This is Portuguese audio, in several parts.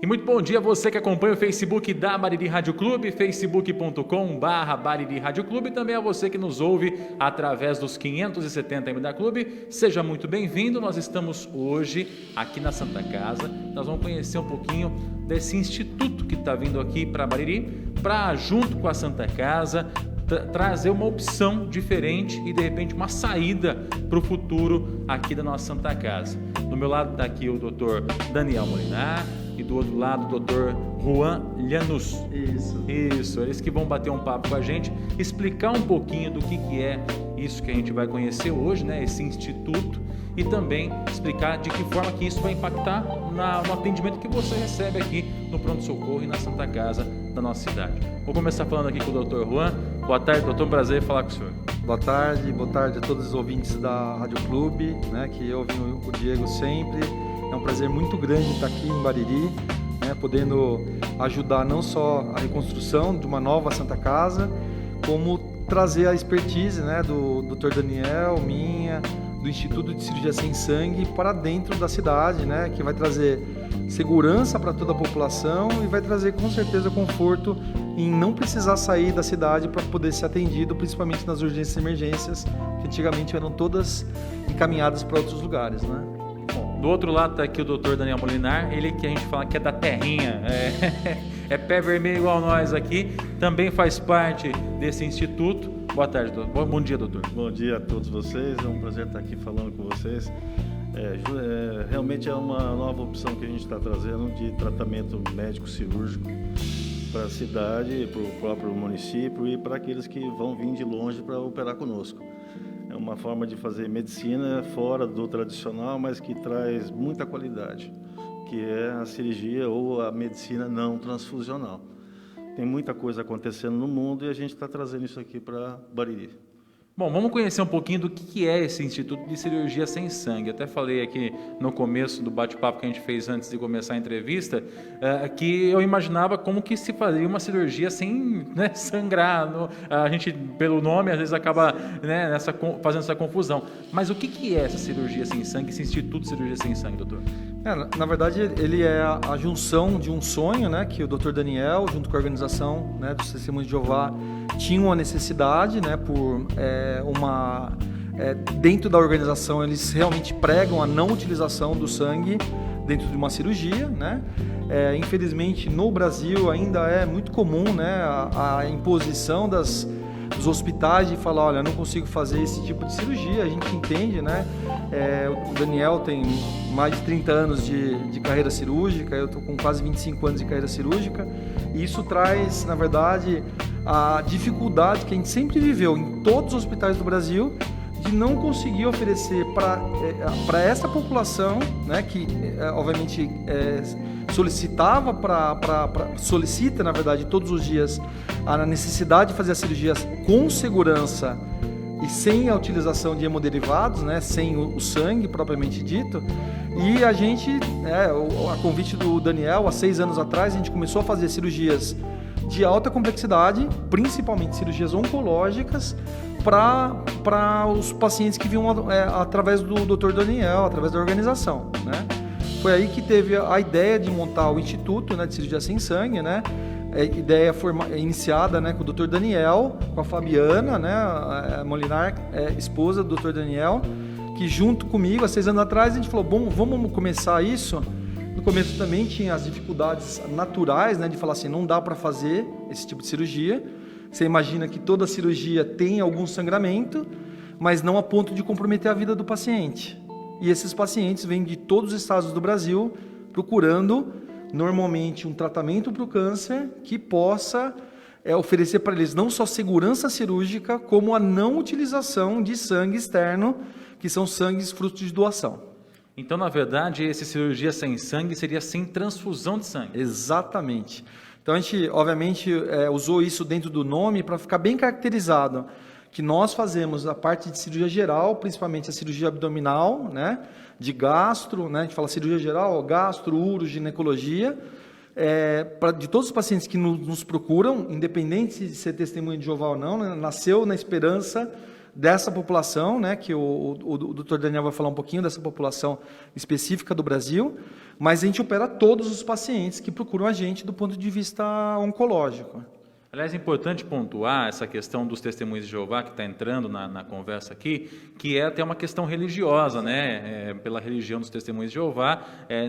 E muito bom dia a você que acompanha o Facebook da Bariri Rádio Clube, facebook.com/Bariri Rádio Clube, e também a você que nos ouve através dos 570 M da Clube. Seja muito bem-vindo. Nós estamos hoje aqui na Santa Casa. Nós vamos conhecer um pouquinho desse instituto que está vindo aqui para Bariri, para junto com a Santa Casa trazer uma opção diferente e de repente uma saída para o futuro aqui da nossa Santa Casa. Do meu lado está aqui o Dr. Daniel Molinar e do outro lado o Dr. Juan Llanos. Isso, eles que vão bater um papo com a gente, explicar um pouquinho do que é isso que a gente vai conhecer hoje, né? Esse instituto, e também explicar de que forma que isso vai impactar no atendimento que você recebe aqui no pronto-socorro e na Santa Casa da nossa cidade. Vou começar falando aqui com o Dr. Juan. Boa tarde, doutor, um prazer falar com o senhor. Boa tarde a todos os ouvintes da Rádio Clube, né, que ouvem o Diego sempre. É um prazer muito grande estar aqui em Bariri, né, podendo ajudar não só a reconstrução de uma nova Santa Casa, como trazer a expertise, né, do Dr. Daniel, minha, do Instituto de Cirurgia Sem Sangue para dentro da cidade, né, que vai trazer segurança para toda a população e vai trazer com certeza conforto em não precisar sair da cidade para poder ser atendido, principalmente nas urgências e emergências, que antigamente eram todas encaminhadas para outros lugares, né? Bom, do outro lado está aqui o Dr. Daniel Molinar, ele que a gente fala que é da terrinha, é pé vermelho igual nós aqui, também faz parte desse instituto. Boa tarde, doutor. Bom dia, doutor. Bom dia a todos vocês, é um prazer estar aqui falando com vocês. Realmente é uma nova opção que a gente está trazendo de tratamento médico-cirúrgico para a cidade, para o próprio município e para aqueles que vão vir de longe para operar conosco. É uma forma de fazer medicina fora do tradicional, mas que traz muita qualidade, que é a cirurgia ou a medicina não transfusional. Tem muita coisa acontecendo no mundo e a gente está trazendo isso aqui para Bariri. Bom, vamos conhecer um pouquinho do que é esse Instituto de Cirurgia Sem Sangue. Até falei aqui no começo do bate-papo que a gente fez antes de começar a entrevista, que eu imaginava como que se fazia uma cirurgia sem, né, sangrar. A gente, pelo nome, às vezes acaba, né, fazendo essa confusão. Mas o que é essa cirurgia sem sangue, esse Instituto de Cirurgia Sem Sangue, doutor? Na verdade, ele é a junção de um sonho, né, que o Dr. Daniel, junto com a organização, né, dos Testemunhos de Jeová, tinha uma necessidade, né, por dentro da organização eles realmente pregam a não utilização do sangue dentro de uma cirurgia, né? Infelizmente no Brasil ainda é muito comum, né, a imposição dos hospitais de falar, olha, não consigo fazer esse tipo de cirurgia. A gente entende, né? O Daniel tem mais de 30 anos de carreira cirúrgica, eu estou com quase 25 anos de carreira cirúrgica, e isso traz, na verdade, a dificuldade que a gente sempre viveu em todos os hospitais do Brasil de não conseguir oferecer para essa população, né, que obviamente solicita, na verdade, todos os dias a necessidade de fazer as cirurgias com segurança e sem a utilização de hemoderivados, né, sem o sangue propriamente dito. E a gente, a convite do Daniel, há 6 anos atrás, a gente começou a fazer cirurgias de alta complexidade, principalmente cirurgias oncológicas, para os pacientes que vinham através do Dr. Daniel, através da organização, né? Foi aí que teve a ideia de montar o Instituto, né, de Cirurgia Sem Sangue, né? Ideia iniciada, né, com o Dr. Daniel, com a Fabiana, né, a Molinar, esposa do Dr. Daniel, que junto comigo, há 6 anos atrás, a gente falou, bom, vamos começar isso. No começo também tinha as dificuldades naturais, né, de falar assim, não dá para fazer esse tipo de cirurgia. Você imagina que toda cirurgia tem algum sangramento, mas não a ponto de comprometer a vida do paciente. E esses pacientes vêm de todos os estados do Brasil procurando, normalmente, um tratamento para o câncer que possa oferecer para eles não só segurança cirúrgica, como a não utilização de sangue externo, que são sangues frutos de doação. Então, na verdade, essa cirurgia sem sangue seria sem transfusão de sangue. Exatamente. Então, a gente, obviamente, usou isso dentro do nome para ficar bem caracterizado, que nós fazemos a parte de cirurgia geral, principalmente a cirurgia abdominal, né, de gastro, né, a gente fala cirurgia geral, gastro, uro, ginecologia, de todos os pacientes que nos procuram, independente de ser testemunho de Jeová ou não, né, nasceu na esperança dessa população, né, que o Dr. Daniel vai falar um pouquinho dessa população específica do Brasil, mas a gente opera todos os pacientes que procuram a gente do ponto de vista oncológico. Aliás, é importante pontuar essa questão dos testemunhos de Jeová que está entrando na conversa aqui, que é até uma questão religiosa, né? Pela religião dos testemunhos de Jeová,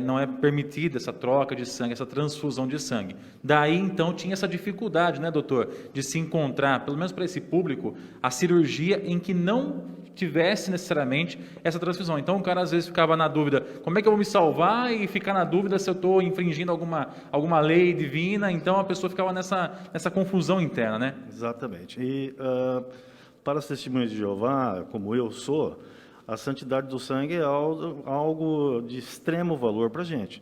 não é permitida essa troca de sangue, essa transfusão de sangue. Daí, então, tinha essa dificuldade, né, doutor, de se encontrar, pelo menos para esse público, a cirurgia em que não tivesse necessariamente essa transfusão. Então, o cara às vezes ficava na dúvida, como é que eu vou me salvar, e ficar na dúvida se eu estou infringindo alguma lei divina. Então, a pessoa ficava nessa confusão interna, né? Exatamente. E para as testemunhas de Jeová, como eu sou, a santidade do sangue é algo de extremo valor para a gente.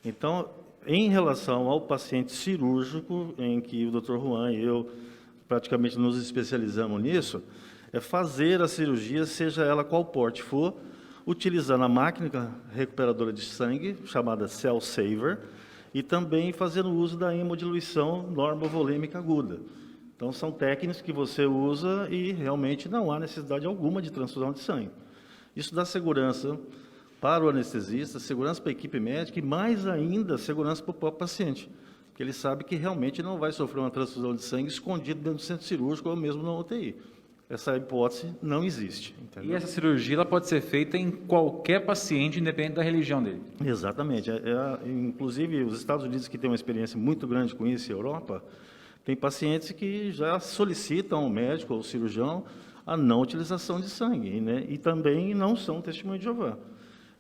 Então, em relação ao paciente cirúrgico, em que o Dr. Juan e eu praticamente nos especializamos nisso, é fazer a cirurgia, seja ela qual porte for, utilizando a máquina recuperadora de sangue, chamada Cell Saver, e também fazendo uso da hemodiluição normovolêmica aguda. Então, são técnicas que você usa e realmente não há necessidade alguma de transfusão de sangue. Isso dá segurança para o anestesista, segurança para a equipe médica e, mais ainda, segurança para o próprio paciente, porque ele sabe que realmente não vai sofrer uma transfusão de sangue escondido dentro do centro cirúrgico ou mesmo na UTI. Essa hipótese não existe. Entendeu? E essa cirurgia ela pode ser feita em qualquer paciente, independente da religião dele. Exatamente. Inclusive, os Estados Unidos, que têm uma experiência muito grande com isso, e a Europa, tem pacientes que já solicitam ao médico ou ao cirurgião a não utilização de sangue, né? E também não são testemunhas de Jeová.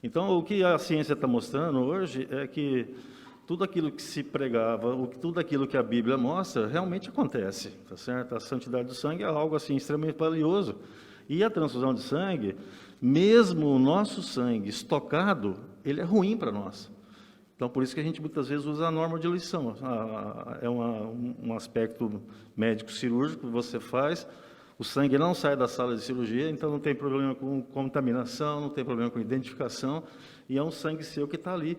Então, o que a ciência está mostrando hoje é que tudo aquilo que se pregava, tudo aquilo que a Bíblia mostra, realmente acontece, tá certo? A santidade do sangue é algo assim extremamente valioso. E a transfusão de sangue, mesmo o nosso sangue estocado, ele é ruim para nós. Então, por isso que a gente muitas vezes usa a normodiluição. É um aspecto médico-cirúrgico que você faz, o sangue não sai da sala de cirurgia, então não tem problema com contaminação, não tem problema com identificação, e é um sangue seu que está ali.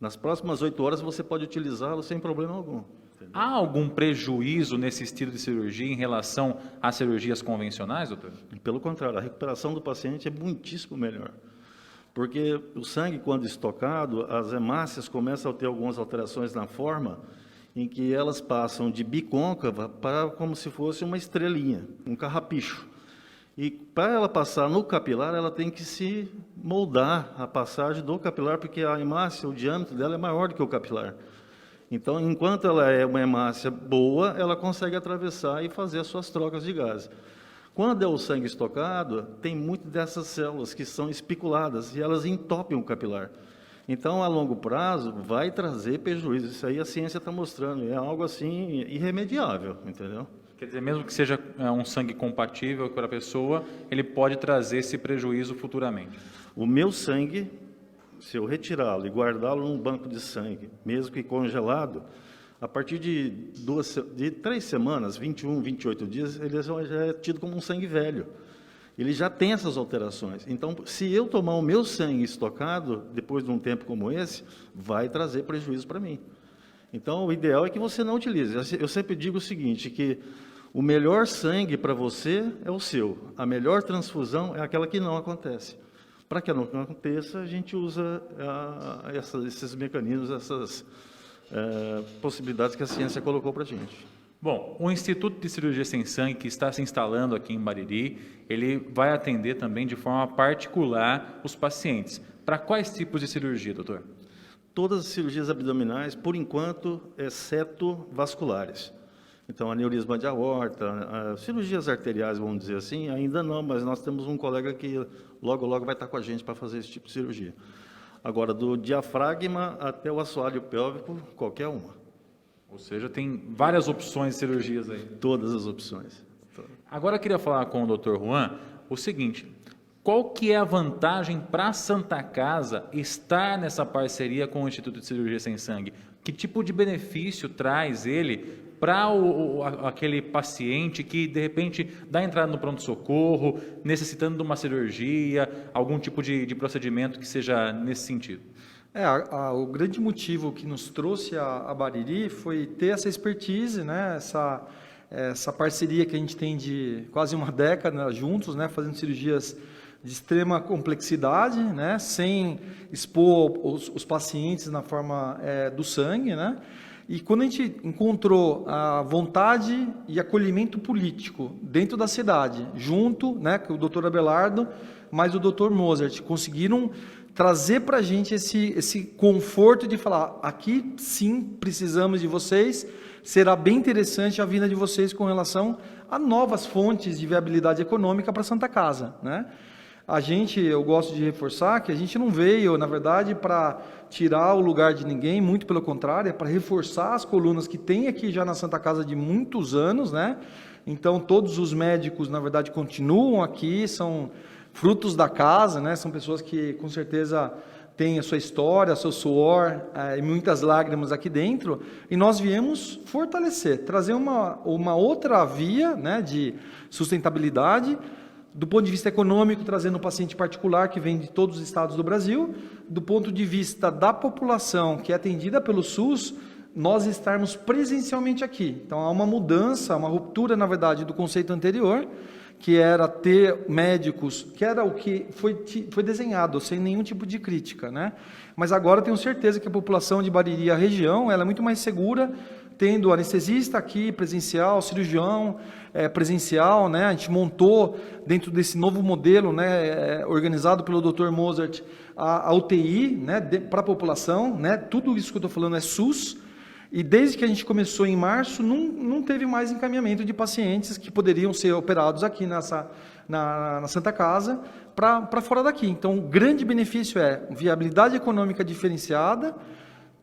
Nas próximas 8 horas você pode utilizá-lo sem problema algum. Entendeu? Há algum prejuízo nesse estilo de cirurgia em relação às cirurgias convencionais, doutor? Pelo contrário, a recuperação do paciente é muitíssimo melhor. Porque o sangue, quando estocado, as hemácias começam a ter algumas alterações na forma, em que elas passam de bicôncava para como se fosse uma estrelinha, um carrapicho. E para ela passar no capilar, ela tem que se moldar a passagem do capilar, porque a hemácia, o diâmetro dela é maior do que o capilar. Então, enquanto ela é uma hemácia boa, ela consegue atravessar e fazer as suas trocas de gases. Quando é o sangue estocado, tem muito dessas células que são espiculadas e elas entopem o capilar. Então, a longo prazo, vai trazer prejuízo. Isso aí a ciência está mostrando. É algo assim irremediável, entendeu? Quer dizer, mesmo que seja um sangue compatível para a pessoa, ele pode trazer esse prejuízo futuramente. O meu sangue, se eu retirá-lo e guardá-lo num banco de sangue, mesmo que congelado, a partir de 3 semanas, 21, 28 dias, ele já é tido como um sangue velho. Ele já tem essas alterações. Então, se eu tomar o meu sangue estocado, depois de um tempo como esse, vai trazer prejuízo para mim. Então, o ideal é que você não utilize. Eu sempre digo o seguinte, que o melhor sangue para você é o seu. A melhor transfusão é aquela que não acontece. Para que não aconteça, a gente usa esses mecanismos, essas possibilidades que a ciência colocou para a gente. Bom, o Instituto de Cirurgia Sem Sangue, que está se instalando aqui em Bariri, ele vai atender também de forma particular os pacientes. Para quais tipos de cirurgia, doutor? Todas as cirurgias abdominais, por enquanto, exceto vasculares. Então, aneurisma de aorta, cirurgias arteriais, vamos dizer assim, ainda não, mas nós temos um colega que logo vai estar com a gente para fazer esse tipo de cirurgia. Agora, do diafragma até o assoalho pélvico, qualquer uma. Ou seja, tem várias opções de cirurgias aí. Todas as opções. Agora eu queria falar com o Dr. Juan o seguinte, qual que é a vantagem para a Santa Casa estar nessa parceria com o Instituto de Cirurgia Sem Sangue? Que tipo de benefício traz ele para aquele paciente que, de repente, dá entrada no pronto-socorro, necessitando de uma cirurgia, algum tipo de procedimento que seja nesse sentido? O grande motivo que nos trouxe a Bariri foi ter essa expertise, né, essa parceria que a gente tem de quase uma década juntos, né, fazendo cirurgias de extrema complexidade, né, sem expor os pacientes na forma do sangue, né? E quando a gente encontrou a vontade e acolhimento político dentro da cidade, junto, né, com o Dr. Abelardo, mais o Dr. Mozart, conseguiram trazer para a gente esse conforto de falar, aqui sim precisamos de vocês, será bem interessante a vinda de vocês com relação a novas fontes de viabilidade econômica para a Santa Casa, né? Eu gosto de reforçar que a gente não veio, na verdade, para tirar o lugar de ninguém, muito pelo contrário, é para reforçar as colunas que tem aqui já na Santa Casa de muitos anos, né? Então, todos os médicos, na verdade, continuam aqui, são frutos da casa, né? São pessoas que, com certeza, têm a sua história, seu suor e muitas lágrimas aqui dentro, e nós viemos fortalecer, trazer uma outra via, né, de sustentabilidade, do ponto de vista econômico, trazendo o paciente particular que vem de todos os estados do Brasil, do ponto de vista da população que é atendida pelo SUS, nós estarmos presencialmente aqui. Então, há uma mudança, uma ruptura, na verdade, do conceito anterior, que era ter médicos, que era o que foi desenhado, sem nenhum tipo de crítica, né? Mas agora tenho certeza que a população de Bariri, a região, ela é muito mais segura, tendo anestesista aqui, presencial, cirurgião presencial, né? A gente montou, dentro desse novo modelo, né, organizado pelo Dr. Mozart, a UTI, né, para a população, né? Tudo isso que eu estou falando é SUS, e desde que a gente começou em março, não teve mais encaminhamento de pacientes que poderiam ser operados aqui na Santa Casa para fora daqui. Então, o grande benefício é viabilidade econômica diferenciada,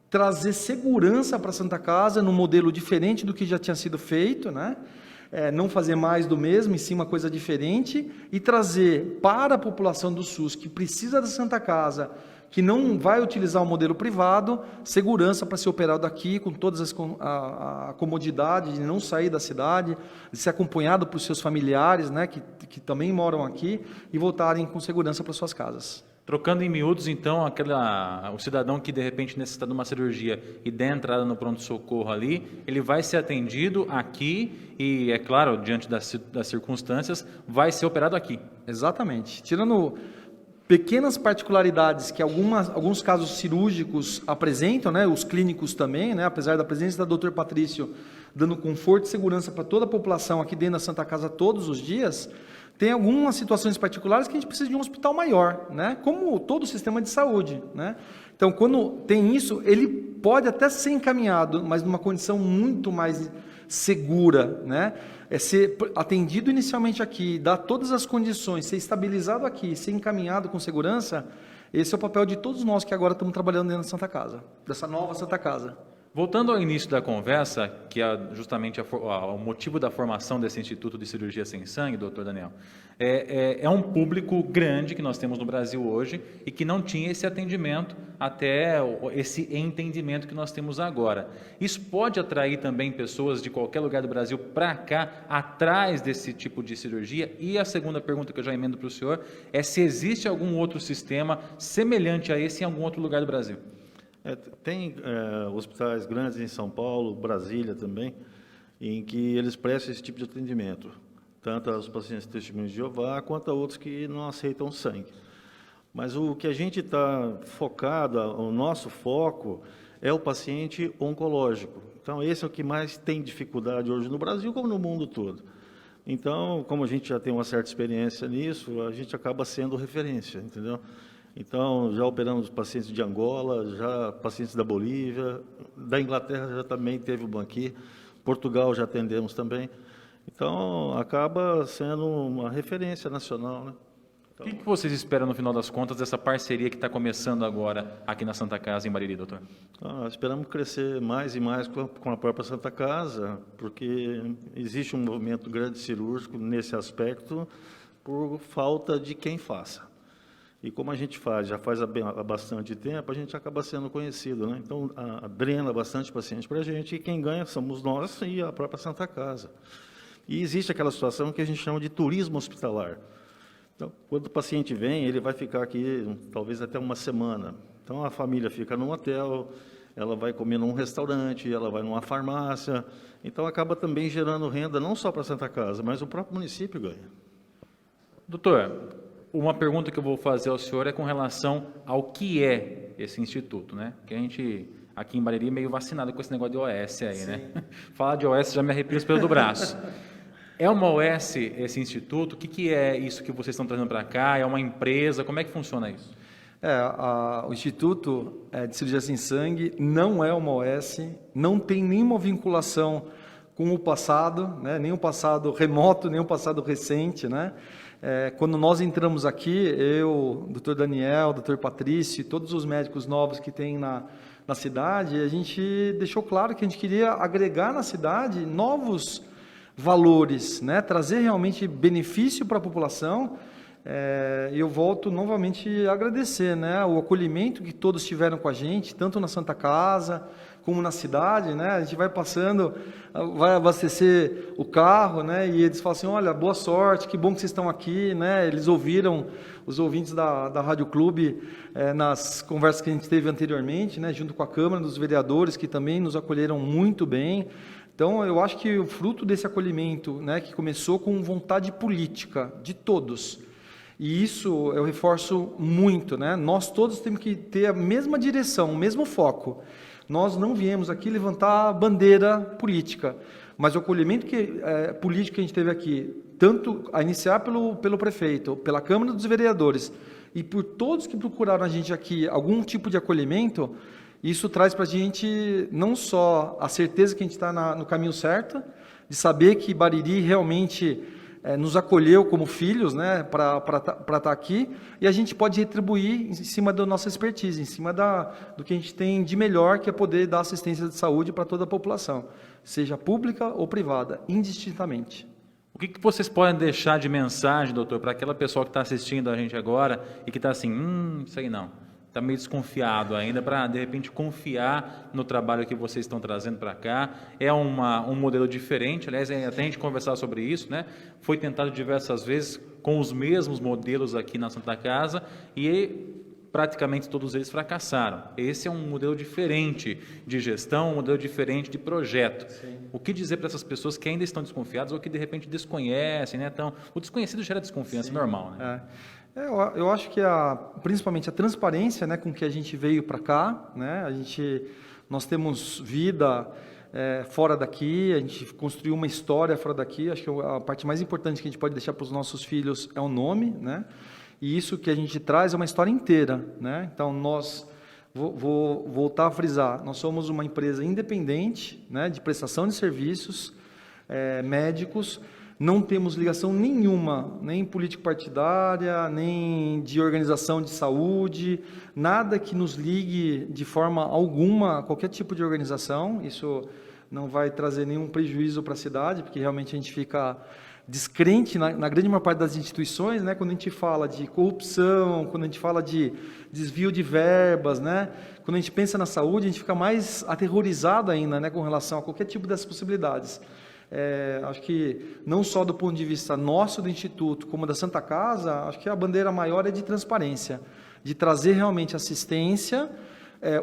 trazer segurança para a Santa Casa num modelo diferente do que já tinha sido feito, né? Não fazer mais do mesmo, e sim uma coisa diferente, e trazer para a população do SUS que precisa da Santa Casa, que não vai utilizar o modelo privado, segurança para ser operado aqui, com todas a comodidade de não sair da cidade, de ser acompanhado por seus familiares, né, que também moram aqui, e voltarem com segurança para suas casas. Trocando em miúdos, então, o cidadão que de repente necessita de uma cirurgia e der entrada no pronto-socorro ali, ele vai ser atendido aqui e, é claro, diante das circunstâncias, vai ser operado aqui. Exatamente. Tirando pequenas particularidades que alguns casos cirúrgicos apresentam, né, os clínicos também, né, apesar da presença da Dr. Patrício dando conforto e segurança para toda a população aqui dentro da Santa Casa todos os dias, tem algumas situações particulares que a gente precisa de um hospital maior, né? Como todo o sistema de saúde, né? Então, quando tem isso, ele pode até ser encaminhado, mas numa condição muito mais segura, né? É ser atendido inicialmente aqui, dar todas as condições, ser estabilizado aqui, ser encaminhado com segurança. Esse é o papel de todos nós que agora estamos trabalhando dentro da Santa Casa, dessa nova Santa Casa. Voltando ao início da conversa, que é justamente o motivo da formação desse Instituto de Cirurgia Sem Sangue, doutor Daniel, é um público grande que nós temos no Brasil hoje e que não tinha esse atendimento até esse entendimento que nós temos agora. Isso pode atrair também pessoas de qualquer lugar do Brasil para cá, atrás desse tipo de cirurgia? E a segunda pergunta que eu já emendo para o senhor é se existe algum outro sistema semelhante a esse em algum outro lugar do Brasil? Tem hospitais grandes em São Paulo, Brasília também, em que eles prestam esse tipo de atendimento, tanto aos pacientes testemunhos de Jeová, quanto a outros que não aceitam sangue. Mas o que a gente está focado, o nosso foco, é o paciente oncológico. Então, esse é o que mais tem dificuldade hoje no Brasil, como no mundo todo. Então, como a gente já tem uma certa experiência nisso, a gente acaba sendo referência, entendeu? Então, já operamos pacientes de Angola, já pacientes da Bolívia, da Inglaterra já também teve um aqui, Portugal já atendemos também. Então, acaba sendo uma referência nacional, né? Então, o que vocês esperam, no final das contas, dessa parceria que está começando agora aqui na Santa Casa, em Bariri, doutor? Esperamos crescer mais e mais com a própria Santa Casa, porque existe um movimento grande cirúrgico nesse aspecto por falta de quem faça. E como a gente já faz há bastante tempo, a gente acaba sendo conhecido, né? Então, drena bastante paciente para a gente, e quem ganha somos nós e a própria Santa Casa. E existe aquela situação que a gente chama de turismo hospitalar. Então, quando o paciente vem, ele vai ficar aqui talvez até uma semana. Então, a família fica num hotel, ela vai comer num restaurante, ela vai numa farmácia, então acaba também gerando renda não só para a Santa Casa, mas o próprio município ganha. Doutor, uma pergunta que eu vou fazer ao senhor é com relação ao que é esse instituto, né? Que a gente, aqui em Bariri, meio vacinado com esse negócio de OS aí, né? Falar de OS já me arrepia os pelos do braço. É uma OS esse instituto? O que é isso que vocês estão trazendo para cá? É uma empresa? Como é que funciona isso? O Instituto de Cirurgia Sem Sangue não é uma OS, não tem nenhuma vinculação com o passado, né? Nem o passado remoto, nem o passado recente, né? Quando nós entramos aqui, eu, Dr. Daniel, Dr. Patrício e todos os médicos novos que tem na cidade, a gente deixou claro que a gente queria agregar na cidade novos valores, né? Trazer realmente benefício para a população. E eu volto novamente a agradecer, né? O acolhimento que todos tiveram com a gente, tanto na Santa Casa como na cidade, né? A gente vai passando, vai abastecer o carro, né? E eles falam assim, olha, boa sorte, que bom que vocês estão aqui, né? Eles ouviram, os ouvintes da Rádio Clube, nas conversas que a gente teve anteriormente, né? Junto com a Câmara dos Vereadores, que também nos acolheram muito bem. Então, eu acho que o fruto desse acolhimento, né? Que começou com vontade política de todos, e isso eu reforço muito, né? Nós todos temos que ter a mesma direção, o mesmo foco. Nós não viemos aqui levantar bandeira política, mas o acolhimento político que a gente teve aqui, tanto a iniciar pelo prefeito, pela Câmara dos Vereadores, e por todos que procuraram a gente aqui algum tipo de acolhimento, isso traz para a gente não só a certeza que a gente está no caminho certo, de saber que Bariri realmente nos acolheu como filhos, né, para estar aqui, e a gente pode retribuir em cima da nossa expertise, em cima do que a gente tem de melhor, que é poder dar assistência de saúde para toda a população, seja pública ou privada, indistintamente. O que vocês podem deixar de mensagem, doutor, para aquela pessoa que está assistindo a gente agora e que está assim, isso aí não, está meio desconfiado ainda, para de repente confiar no trabalho que vocês estão trazendo para cá? É um modelo diferente, aliás, até a gente conversar sobre isso, né? Foi tentado diversas vezes com os mesmos modelos aqui na Santa Casa e praticamente todos eles fracassaram. Esse é um modelo diferente de gestão, um modelo diferente de projeto. Sim. O que dizer para essas pessoas que ainda estão desconfiadas ou que de repente desconhecem, né? Então, o desconhecido gera desconfiança, normal, né? Eu acho que principalmente a transparência, né, com que a gente veio para cá, né, nós temos vida fora daqui, a gente construiu uma história fora daqui. Acho que a parte mais importante que a gente pode deixar para os nossos filhos é o nome, né, e isso que a gente traz é uma história inteira, né. Então vou voltar a frisar, nós somos uma empresa independente, né, de prestação de serviços médicos. Não temos ligação nenhuma, nem político-partidária, nem de organização de saúde, nada que nos ligue de forma alguma a qualquer tipo de organização. Isso não vai trazer nenhum prejuízo para a cidade, porque realmente a gente fica descrente na grande maior parte das instituições, né? Quando a gente fala de corrupção, quando a gente fala de desvio de verbas, né? Quando a gente pensa na saúde, a gente fica mais aterrorizado ainda, né, com relação a qualquer tipo dessas possibilidades. Acho que não só do ponto de vista nosso do Instituto, como da Santa Casa, acho que a bandeira maior é de transparência, de trazer realmente assistência.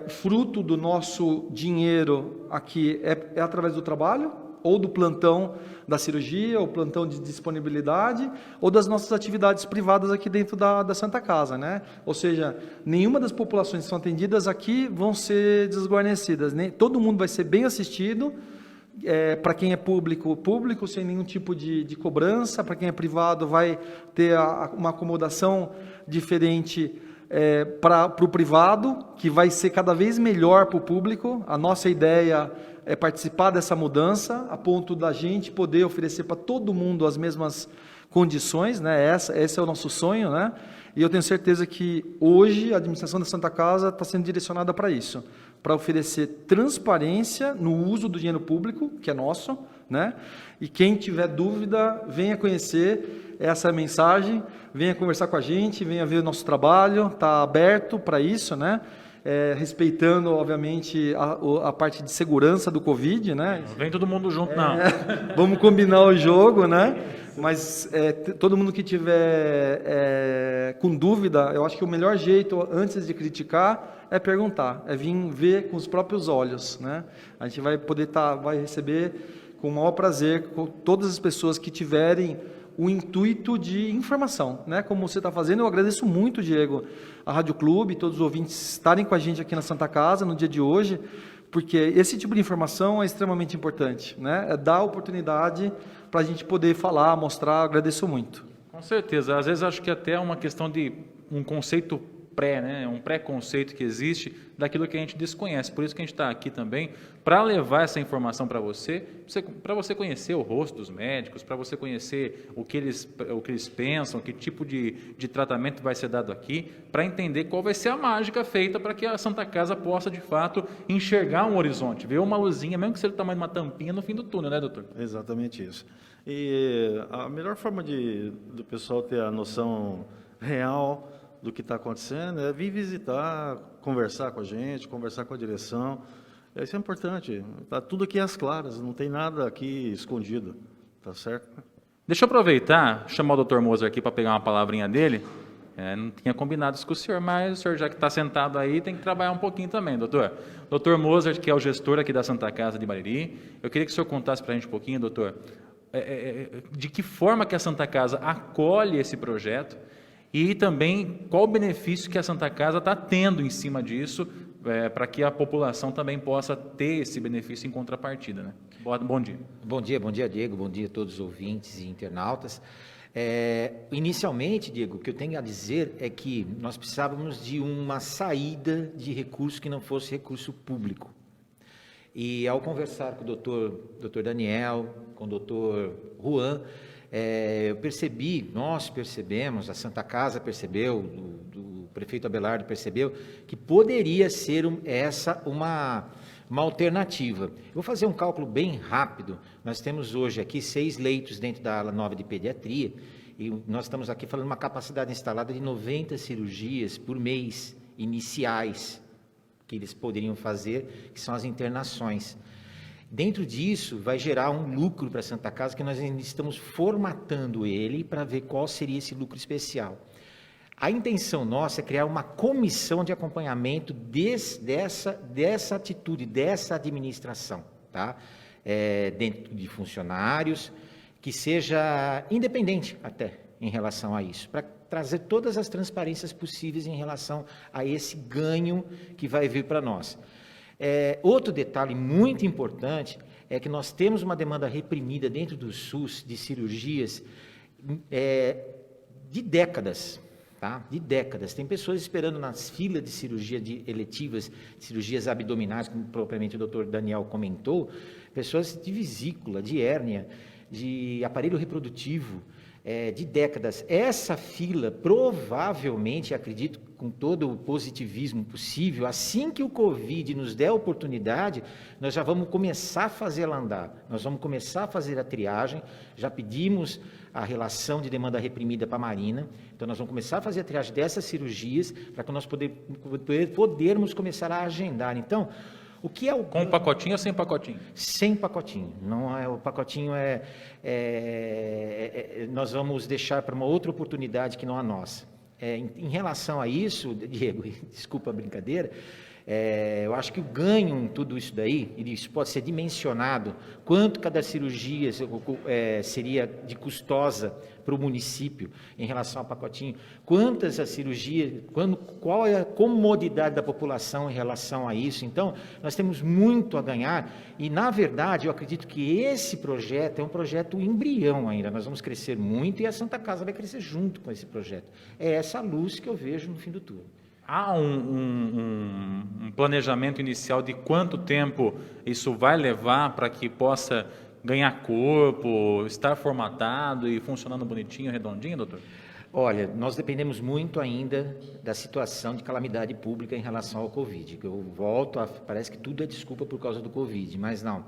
O fruto do nosso dinheiro aqui é através do trabalho, ou do plantão da cirurgia, ou plantão de disponibilidade, ou das nossas atividades privadas aqui dentro da Santa Casa, né? Ou seja, nenhuma das populações que são atendidas aqui vão ser desguarnecidas, né? Todo mundo vai ser bem assistido. Para quem é público, sem nenhum tipo de cobrança. Para quem é privado, vai ter uma acomodação diferente para o privado, que vai ser cada vez melhor para o público. A nossa ideia é participar dessa mudança, a ponto da gente poder oferecer para todo mundo as mesmas condições, né? Esse é o nosso sonho, né? E eu tenho certeza que hoje a administração da Santa Casa está sendo direcionada para isso, para oferecer transparência no uso do dinheiro público, que é nosso, né? E quem tiver dúvida, venha conhecer essa mensagem, venha conversar com a gente, venha ver o nosso trabalho, está aberto para isso, né? respeitando, obviamente, a parte de segurança do Covid, né? Não vem todo mundo junto, não. Vamos combinar o jogo, né? Mas todo mundo que tiver com dúvida, eu acho que o melhor jeito, antes de criticar, é perguntar, é vir ver com os próprios olhos, né? A gente vai poder vai receber com o maior prazer com todas as pessoas que tiverem o intuito de informação, né? Como você está fazendo, eu agradeço muito, Diego, a Rádio Clube, todos os ouvintes estarem com a gente aqui na Santa Casa no dia de hoje, porque esse tipo de informação é extremamente importante, né? É dar oportunidade para a gente poder falar, mostrar, agradeço muito. Com certeza, às vezes acho que até é uma questão de um conceito né? Um pré-conceito que existe daquilo que a gente desconhece. Por isso que a gente está aqui também, para levar essa informação para você conhecer o rosto dos médicos, para você conhecer o que eles pensam, que tipo de tratamento vai ser dado aqui, para entender qual vai ser a mágica feita para que a Santa Casa possa, de fato, enxergar um horizonte, ver uma luzinha, mesmo que seja do tamanho de uma tampinha no fim do túnel, né, doutor? Exatamente isso. E a melhor forma do pessoal ter a noção real do que está acontecendo é vir visitar, conversar com a gente, conversar com a direção. Isso é importante. Está tudo aqui às claras, não tem nada aqui escondido, tá certo? Deixa eu aproveitar, chamar o Dr. Moser aqui para pegar uma palavrinha dele. Não tinha combinado isso com o senhor, mas o senhor, já que está sentado aí, tem que trabalhar um pouquinho também, doutor. Dr. Moser, que é o gestor aqui da Santa Casa de Bariri, eu queria que o senhor contasse para a gente um pouquinho, doutor, de que forma que a Santa Casa acolhe esse projeto e também qual o benefício que a Santa Casa está tendo em cima disso, para que a população também possa ter esse benefício em contrapartida, né? Bom dia. Bom dia, Diego. Bom dia a todos os ouvintes e internautas. Inicialmente, Diego, o que eu tenho a dizer é que nós precisávamos de uma saída de recurso que não fosse recurso público. E ao conversar com o doutor Daniel, com o doutor Juan, nós percebemos, a Santa Casa percebeu, o prefeito Abelardo percebeu, que poderia ser uma alternativa. Eu vou fazer um cálculo bem rápido. Nós temos hoje aqui 6 leitos dentro da ala 9 de pediatria, e nós estamos aqui falando de uma capacidade instalada de 90 cirurgias por mês, iniciais, que eles poderiam fazer, que são as internações. Dentro disso, vai gerar um lucro para a Santa Casa, que nós ainda estamos formatando ele para ver qual seria esse lucro especial. A intenção nossa é criar uma comissão de acompanhamento dessa atitude, dessa administração, tá? Dentro de funcionários, que seja independente até em relação a isso, para trazer todas as transparências possíveis em relação a esse ganho que vai vir para nós. Outro detalhe muito importante é que nós temos uma demanda reprimida dentro do SUS de cirurgias de décadas, tá? De décadas. Tem pessoas esperando nas filas de cirurgia eletivas, cirurgias abdominais, como propriamente o doutor Daniel comentou, pessoas de vesícula, de hérnia, de aparelho reprodutivo, de décadas. Essa fila, provavelmente, acredito, com todo o positivismo possível, assim que o Covid nos der a oportunidade, nós já vamos começar a fazer ela andar. Nós vamos começar a fazer a triagem, já pedimos a relação de demanda reprimida para a Marina, então nós vamos começar a fazer a triagem dessas cirurgias, para que nós podermos começar a agendar. Então, o que é o... Com pacotinho ou sem pacotinho? Sem pacotinho. Não é, o pacotinho nós vamos deixar para uma outra oportunidade que não a nossa. Em relação a isso, Diego, desculpa a brincadeira, eu acho que o ganho em tudo isso daí, isso pode ser dimensionado, quanto cada cirurgia seria de custosa para o município em relação ao pacotinho, quantas a cirurgia, qual é a comodidade da população em relação a isso. Então, nós temos muito a ganhar e, na verdade, eu acredito que esse projeto é um projeto embrião ainda, nós vamos crescer muito e a Santa Casa vai crescer junto com esse projeto. É essa luz que eu vejo no fim do túnel. Há um planejamento inicial de quanto tempo isso vai levar para que possa ganhar corpo, estar formatado e funcionando bonitinho, redondinho, doutor? Olha, nós dependemos muito ainda da situação de calamidade pública em relação ao Covid. Eu parece que tudo é desculpa por causa do Covid, mas não.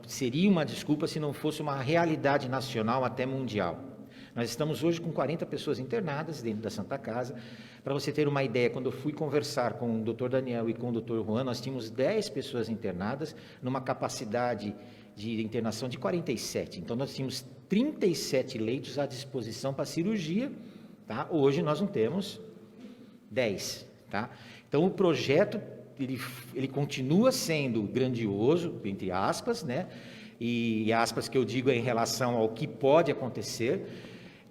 Seria uma desculpa se não fosse uma realidade nacional até mundial. Nós estamos hoje com 40 pessoas internadas dentro da Santa Casa, Para você ter uma ideia, quando eu fui conversar com o Dr. Daniel e com o Dr. Juan, nós tínhamos 10 pessoas internadas numa capacidade de internação de 47. Então, nós tínhamos 37 leitos à disposição para cirurgia. Tá? Hoje, nós não temos 10. Tá? Então, o projeto ele continua sendo grandioso, entre aspas, né? E aspas que eu digo é em relação ao que pode acontecer,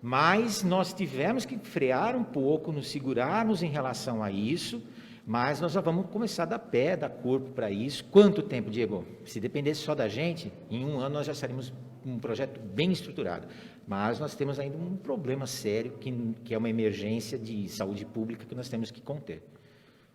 mas nós tivemos que frear um pouco, nos segurarmos em relação a isso, mas nós já vamos começar a dar pé, dar corpo para isso. Quanto tempo, Diego? Se dependesse só da gente, em 1 ano nós já estaríamos um projeto bem estruturado, mas nós temos ainda um problema sério, que é uma emergência de saúde pública que nós temos que conter.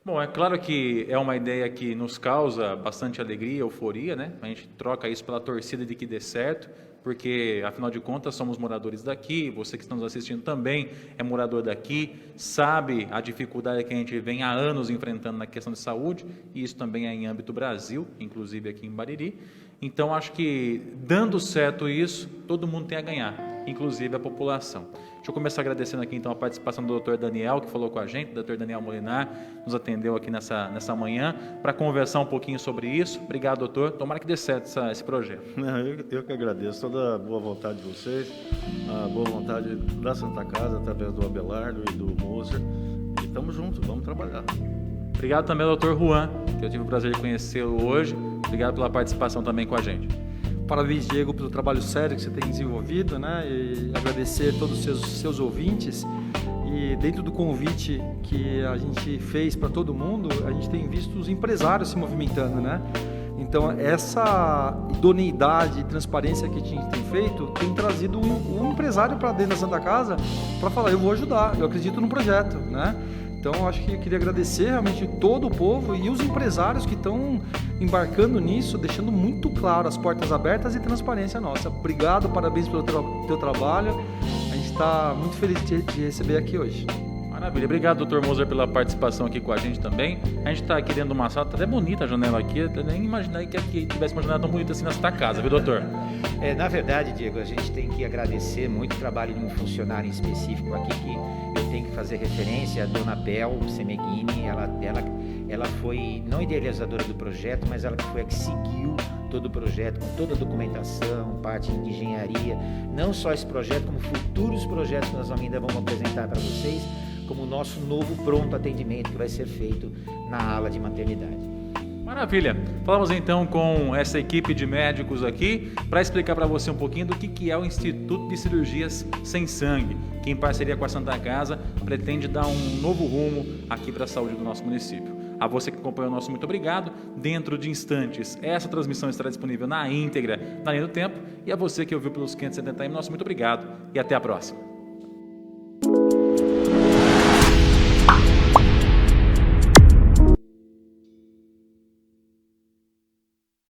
Bom, é claro que é uma ideia que nos causa bastante alegria, euforia, né? A gente troca isso pela torcida de que dê certo, porque, afinal de contas, somos moradores daqui, você que está nos assistindo também é morador daqui, sabe a dificuldade que a gente vem há anos enfrentando na questão de saúde, e isso também é em âmbito Brasil, inclusive aqui em Bariri. Então, acho que, dando certo isso, todo mundo tem a ganhar, inclusive a população. Deixa eu começar agradecendo aqui, então, a participação do Dr. Daniel, que falou com a gente, o Dr. Daniel Molinar, nos atendeu aqui nessa manhã, para conversar um pouquinho sobre isso. Obrigado, doutor. Tomara que dê certo esse projeto. Não, eu que agradeço toda a boa vontade de vocês, a boa vontade da Santa Casa, através do Abelardo e do Moser. E estamos juntos, vamos trabalhar. Obrigado também ao Dr. Juan, que eu tive o prazer de conhecê-lo hoje. Obrigado pela participação também com a gente. Parabéns, Diego, pelo trabalho sério que você tem desenvolvido, né? E agradecer a todos os seus ouvintes. E dentro do convite que a gente fez para todo mundo, a gente tem visto os empresários se movimentando, né? Então, essa idoneidade e transparência que a gente tem feito tem trazido um empresário para dentro da Santa Casa para falar, eu vou ajudar, eu acredito no projeto, né? Então, acho que eu queria agradecer realmente todo o povo e os empresários que estão embarcando nisso, deixando muito claro as portas abertas e transparência nossa. Obrigado, parabéns pelo teu trabalho. A gente está muito feliz de receber aqui hoje. Maravilha. Obrigado, Dr. Moser, pela participação aqui com a gente também. A gente está aqui dentro de uma sala, está até bonita a janela aqui. Eu nem imaginei que aqui tivesse uma janela tão bonita assim na Santa Casa, viu, doutor? Na verdade, Diego, a gente tem que agradecer muito o trabalho de um funcionário em específico aqui, que eu tenho que fazer referência, a dona Bel Semeghini. Ela foi não idealizadora do projeto, mas ela que foi a que seguiu todo o projeto, com toda a documentação, parte de engenharia, não só esse projeto, como futuros projetos que nós ainda vamos apresentar para vocês, como o nosso novo pronto atendimento que vai ser feito na ala de maternidade. Maravilha. Falamos então com essa equipe de médicos aqui para explicar para você um pouquinho do que é o Instituto de Cirurgias Sem Sangue, que em parceria com a Santa Casa pretende dar um novo rumo aqui para a saúde do nosso município. A você que acompanhou o nosso muito obrigado. Dentro de instantes, essa transmissão estará disponível na íntegra, na linha do tempo. E a você que ouviu pelos 570M, nosso muito obrigado e até a próxima.